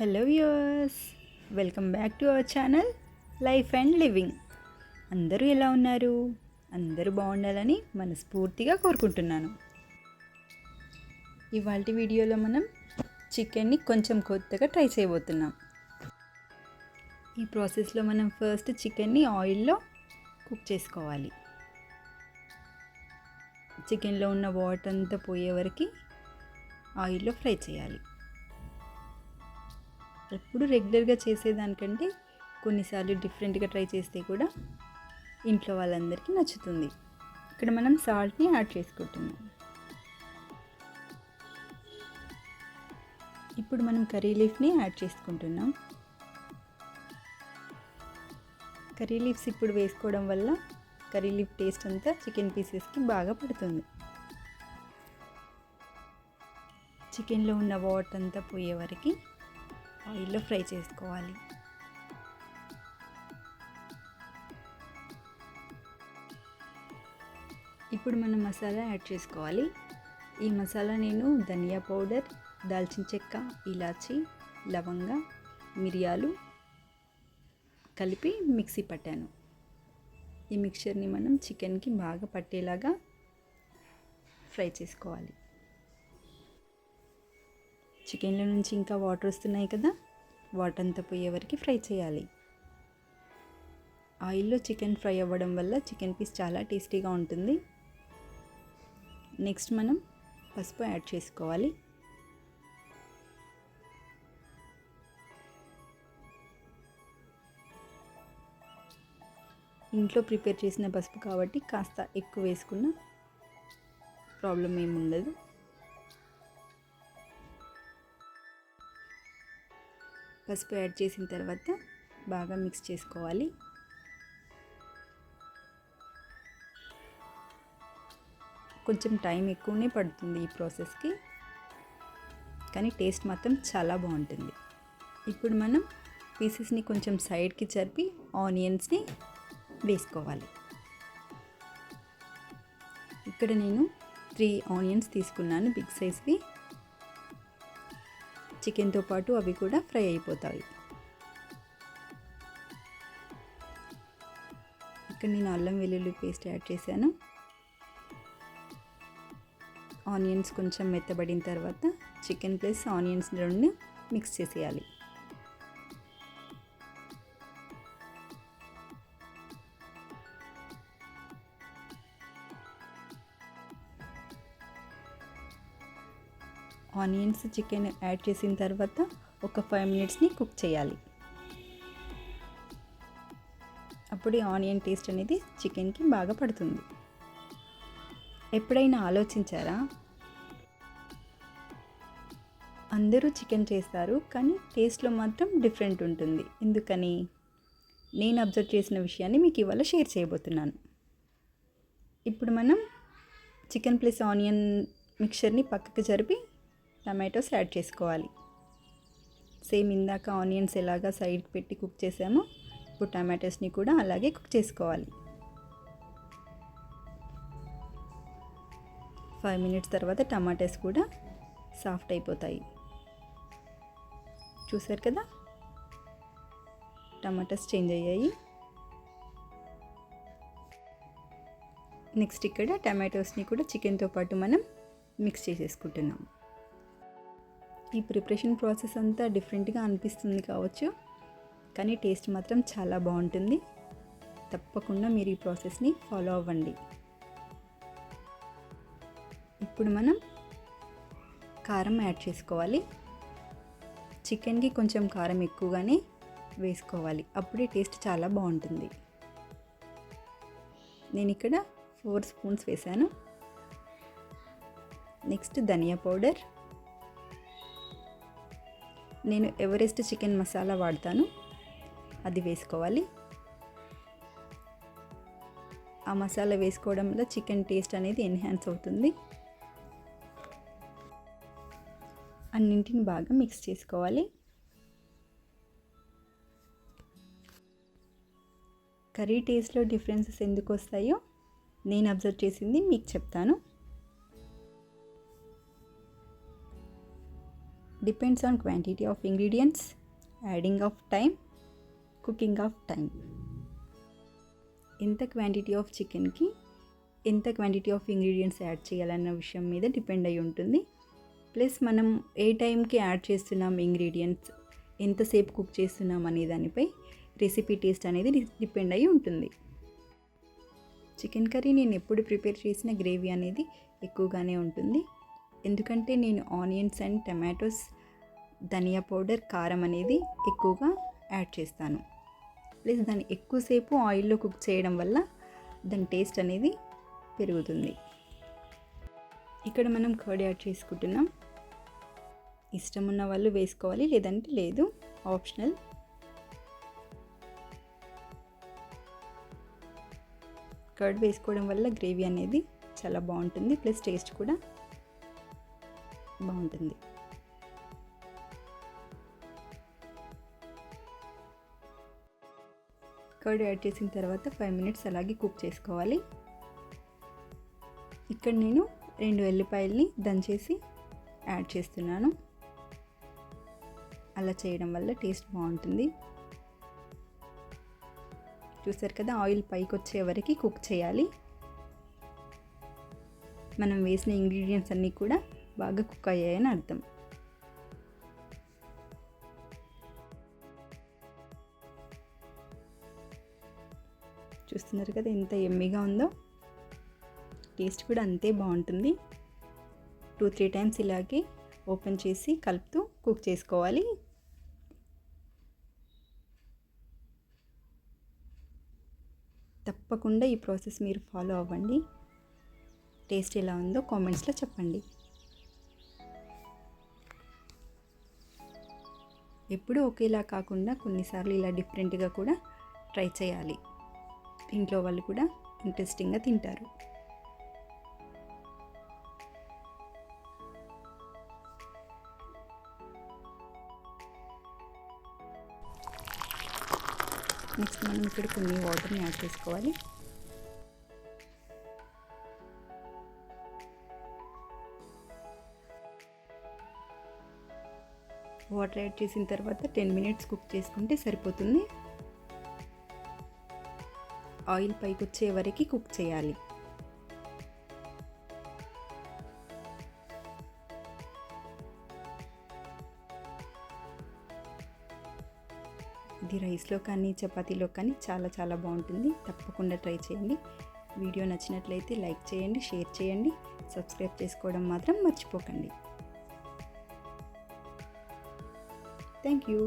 Hello viewers, welcome back to our channel life and living. అందరూ ఎలా ఉన్నారు? అందరూ బాగుండాలని మనస్ఫూర్తిగా కోరుకుంటున్నాను. ఇవాళ వీడియోలో మనం చికెన్ని కొంచెం కొత్తగా ట్రై చేయబోతున్నాం. ఈ ప్రాసెస్లో మనం ఫస్ట్ చికెన్ని ఆయిల్లో కుక్ చేసుకోవాలి. చికెన్లో ఉన్న వాటర్ అంతా పోయే వరకు ఆయిల్లో ఫ్రై చేయాలి. ఎప్పుడు రెగ్యులర్గా చేసేదానికంటే కొన్నిసార్లు డిఫరెంట్గా ట్రై చేస్తే కూడా ఇంట్లో వాళ్ళందరికీ నచ్చుతుంది. ఇక్కడ మనం సాల్ట్ని యాడ్ చేసుకుంటున్నాం. ఇప్పుడు మనం కర్రీ లీఫ్ని యాడ్ చేసుకుంటున్నాం. కర్రీ లీవ్స్ ఇప్పుడు వేసుకోవడం వల్ల కర్రీ లీఫ్ టేస్ట్ అంతా చికెన్ పీసెస్కి బాగా పడుతుంది. చికెన్లో ఉన్న వాటర్ అంతా పోయే వరకు ఆయిల్లో ఫ్రై చేసుకోవాలి. ఇప్పుడు మనం మసాలా యాడ్ చేసుకోవాలి. ఈ మసాలా నేను ధనియా పౌడర్, దాల్చిన చెక్క, ఇలాచి, లవంగ, మిరియాలు కలిపి మిక్సీ పట్టాను. ఈ మిక్చర్ని మనం చికెన్కి బాగా పట్టేలాగా ఫ్రై చేసుకోవాలి. చికెన్లో నుంచి ఇంకా వాటర్ వస్తున్నాయి కదా, వాటర్ అంతా పోయే వరకు ఫ్రై చేయాలి. ఆయిల్లో చికెన్ ఫ్రై అవ్వడం వల్ల చికెన్ పీస్ చాలా టేస్టీగా ఉంటుంది. నెక్స్ట్ మనం పసుపు యాడ్ చేసుకోవాలి. ఇంట్లో ప్రిపేర్ చేసిన పసుపు కాబట్టి కాస్త ఎక్కువ వేసుకున్న ప్రాబ్లం ఏమి ఉండదు. పసుపు యాడ్ చేసిన తర్వాత బాగా మిక్స్ చేసుకోవాలి. కొంచెం టైం ఎక్కువనే పడుతుంది ఈ ప్రాసెస్కి, కానీ టేస్ట్ మాత్రం చాలా బాగుంటుంది. ఇప్పుడు మనం పీసెస్ని కొంచెం సైడ్కి జరిపి ఆనియన్స్ని వేసుకోవాలి. ఇక్కడ నేను 3 ఆనియన్స్ తీసుకున్నాను, బిగ్ సైజ్వి. చికెన్తో పాటు అవి కూడా ఫ్రై అయిపోతాయి. ఇక్కడ నేను అల్లం వెల్లుల్లి పేస్ట్ యాడ్ చేశాను. ఆనియన్స్ కొంచెం మెత్తబడిన తర్వాత చికెన్ ప్లస్ ఆనియన్స్ రెండు మిక్స్ చేసేయాలి. ఆనియన్స్ చికెన్ యాడ్ చేసిన తర్వాత ఒక 5 మినిట్స్ని కుక్ చేయాలి. అప్పుడు ఆనియన్ టేస్ట్ అనేది చికెన్కి బాగా పడుతుంది. ఎప్పుడైనా ఆలోచించారా? అందరూ చికెన్ చేస్తారు, కానీ టేస్ట్లో మాత్రం డిఫరెంట్ ఉంటుంది. ఎందుకని? నేను అబ్జర్వ్ చేసిన విషయాన్ని మీకు ఇవాళ షేర్ చేయబోతున్నాను. ఇప్పుడు మనం చికెన్ ప్లస్ ఆనియన్ మిక్చర్ని పక్కకు జరిపి టమాటోస్ యాడ్ చేసుకోవాలి. సేమ్ ఇందాక ఆనియన్స్ ఎలాగా సైడ్కి పెట్టి కుక్ చేసామో ఇప్పుడు టమాటోస్ని కూడా అలాగే కుక్ చేసుకోవాలి. 5 మినిట్స్ తర్వాత టమాటోస్ కూడా సాఫ్ట్ అయిపోతాయి. చూసారు కదా, టమాటోస్ చేంజ్ అయ్యాయి. నెక్స్ట్ ఇక్కడ టమాటోస్ని కూడా చికెన్తో పాటు మనం మిక్స్ చేసేసుకుంటున్నాం. ఈ ప్రిపరేషన్ ప్రాసెస్ అంతా డిఫరెంట్గా అనిపిస్తుంది కావచ్చు, కానీ టేస్ట్ మాత్రం చాలా బాగుంటుంది. తప్పకుండా మీరు ఈ ప్రాసెస్ని ఫాలో అవ్వండి. ఇప్పుడు మనం కారం యాడ్ చేసుకోవాలి. చికెన్కి కొంచెం కారం ఎక్కువగానే వేసుకోవాలి, అప్పుడే టేస్ట్ చాలా బాగుంటుంది. నేను ఇక్కడ 4 స్పూన్స్ వేసాను. నెక్స్ట్ ధనియా పౌడర్. నేను ఎవరెస్ట్ చికెన్ మసాలా వాడతాను, అది వేసుకోవాలి. ఆ మసాలా వేసుకోవడం వల్ల చికెన్ టేస్ట్ అనేది ఎన్హాన్స్ అవుతుంది. అన్నింటిని బాగా మిక్స్ చేసుకోవాలి. కర్రీ టేస్ట్లో డిఫరెన్సెస్ ఎందుకు వస్తాయో నేను అబ్జర్వ్ చేసింది మీకు చెప్తాను. Depends on quantity of ingredients, adding of time, cooking of time. ఎంత క్వాంటిటీ ఆఫ్ చికెన్కి ఎంత క్వాంటిటీ ఆఫ్ ఇంగ్రీడియంట్స్ యాడ్ చేయాలన్న విషయం మీద డిపెండ్ అయి ఉంటుంది. ప్లస్ మనం ఏ టైంకి యాడ్ చేస్తున్నాం ఇంగ్రీడియంట్స్, ఎంతసేపు కుక్ చేస్తున్నాం అనే దానిపై రెసిపీ టేస్ట్ అనేది డిపెండ్ అయి ఉంటుంది. చికెన్ కర్రీ నేను ఎప్పుడు ప్రిపేర్ చేసిన గ్రేవీ అనేది ఎక్కువగానే ఉంటుంది. ఎందుకంటే నేను ఆనియన్స్ అండ్ టమాటోస్, ధనియా పౌడర్, కారం అనేది ఎక్కువగా యాడ్ చేస్తాను. ప్లస్ దాన్ని ఎక్కువసేపు ఆయిల్లో కుక్ చేయడం వల్ల దాని టేస్ట్ అనేది పెరుగుతుంది. ఇక్కడ మనం కర్డ్ యాడ్ చేసుకుంటున్నాం. ఇష్టం ఉన్న వాళ్ళు వేసుకోవాలి, లేదంటే లేదు, ఆప్షనల్. కర్డ్ వేసుకోవడం వల్ల గ్రేవీ అనేది చాలా బాగుంటుంది, ప్లస్ టేస్ట్ కూడా బాగుంటుంది. కర్డ్ యాడ్ చేసిన తర్వాత 5 మినిట్స్ అలాగే కుక్ చేసుకోవాలి. ఇక్కడ నేను 2 వెల్లిపాయల్ని దంచేసి యాడ్ చేస్తున్నాను. అలా చేయడం వల్ల టేస్ట్ బాగుంటుంది. చూసారు కదా, ఆయిల్ పైకి వచ్చే వరకు కుక్ చేయాలి. మనం వేసిన ఇంగ్రీడియంట్స్ అన్నీ కూడా బాగా కుక్ అయ్యాయని అర్థం. చూస్తున్నారు కదా ఎంత యమ్మీగా ఉందో. టేస్ట్ కూడా అంతే బాగుంటుంది. 2-3 టైమ్స్ ఇలాగే ఓపెన్ చేసి కలుపుతూ కుక్ చేసుకోవాలి. తప్పకుండా ఈ ప్రాసెస్ మీరు ఫాలో అవ్వండి. టేస్ట్ ఎలా ఉందో కామెంట్స్లో చెప్పండి. ఎప్పుడూ ఒకేలా కాకుండా కొన్నిసార్లు ఇలా డిఫరెంట్గా కూడా ట్రై చేయాలి. ఇంట్లో వాళ్ళు కూడా ఇంట్రెస్టింగ్గా తింటారు. నెక్స్ట్ మనం ఇక్కడ కొన్ని వాటర్ని యాడ్ చేసుకోవాలి. వాటర్ యాడ్ చేసిన తర్వాత 10 మినిట్స్ కుక్ చేసుకుంటే సరిపోతుంది. ఆయిల్ పైకి వచ్చే వరకు కుక్ చేయాలి. ఇది రైస్లో కానీ చపాతీలో కానీ చాలా చాలా బాగుంటుంది. తప్పకుండా ట్రై చేయండి. వీడియో నచ్చినట్లయితే లైక్ చేయండి, షేర్ చేయండి, సబ్స్క్రైబ్ చేసుకోవడం మాత్రం మర్చిపోకండి. Thank you.